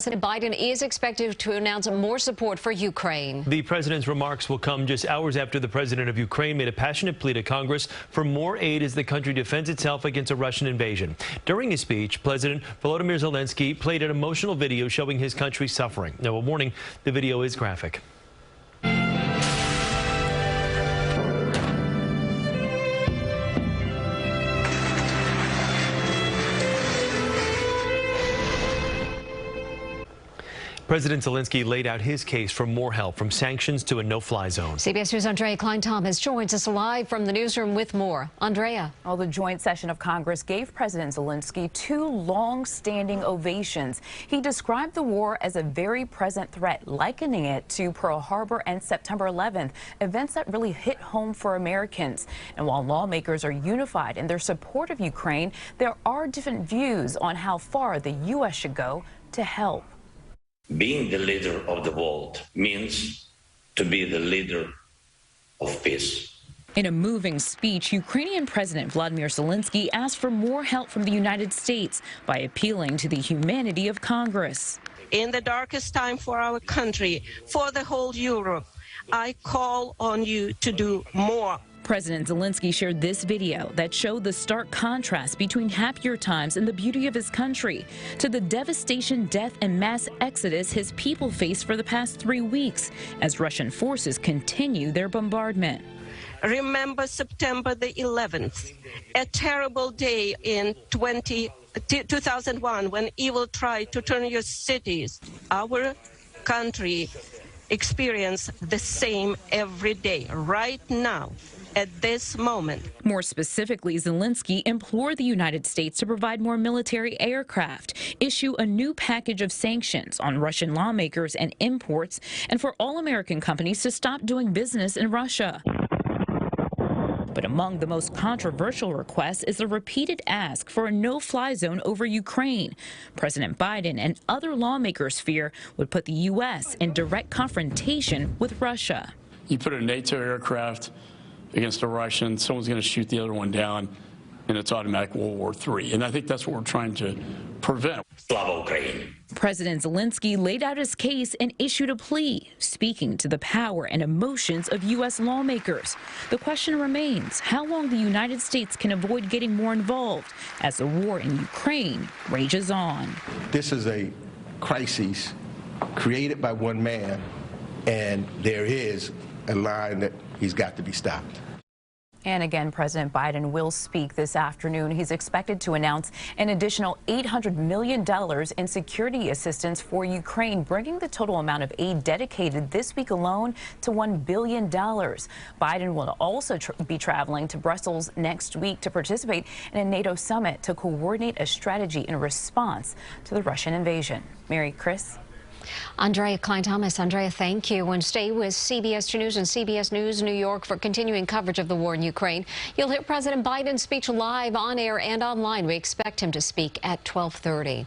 President Biden is expected to announce more support for Ukraine. The president's remarks will come just hours after the president of Ukraine made a passionate plea to Congress for more aid as the country defends itself against a Russian invasion. During his speech, President Volodymyr Zelenskyy played an emotional video showing his country suffering. Now, a warning, the video is graphic. President Zelenskyy laid out his case for more help, from sanctions to a no-fly zone. CBS News' Aundrea Cline-Thomas joins us live from the newsroom with more. Aundrea. Well, the joint session of Congress gave President Zelenskyy two long-standing ovations. He described the war as a very present threat, likening it to Pearl Harbor and September 11th, events that really hit home for Americans. And while lawmakers are unified in their support of Ukraine, there are different views on how far the U.S. should go to help. Being the leader of the world means to be the leader of peace. In a moving speech, Ukrainian President Volodymyr Zelenskyy asked for more help from the United States by appealing to the humanity of Congress. In the darkest time for our country, for the whole Europe, I call on you to do more. President Zelenskyy shared this video that showed the stark contrast between happier times and the beauty of his country to the devastation, death, and mass exodus his people faced for the past 3 weeks as Russian forces continue their bombardment. Remember September the 11th, a terrible day in 2001 when evil tried to turn your cities. Our country experiences the same every day, right now. At this moment. More specifically, Zelenskyy implored the United States to provide more military aircraft, issue a new package of sanctions on Russian lawmakers and imports, and for all American companies to stop doing business in Russia. But among the most controversial requests is the repeated ask for a no-fly zone over Ukraine. President Biden and other lawmakers fear would put the U.S. in direct confrontation with Russia. You put a NATO aircraft against a Russian, someone's going to shoot the other one down, and it's automatic World War III. And I think that's what we're trying to prevent. Slava Ukraine. President Zelenskyy laid out his case and issued a plea, speaking to the power and emotions of U.S. lawmakers. The question remains how long the United States can avoid getting more involved as the war in Ukraine rages on. This is a crisis created by one man, and there is a line that he's got to be stopped. And again, President Biden will speak this afternoon. He's expected to announce an additional $800 million in security assistance for Ukraine, bringing the total amount of aid dedicated this week alone to $1 billion. Biden will also be traveling to Brussels next week to participate in a NATO summit to coordinate a strategy in response to the Russian invasion. Mary, Chris? Aundrea Cline-Thomas. Aundrea, thank you. And stay with CBS 2 News and CBS News New York for continuing coverage of the war in Ukraine. You'll hear President Biden's speech live on air and online. We expect him to speak at 12:30.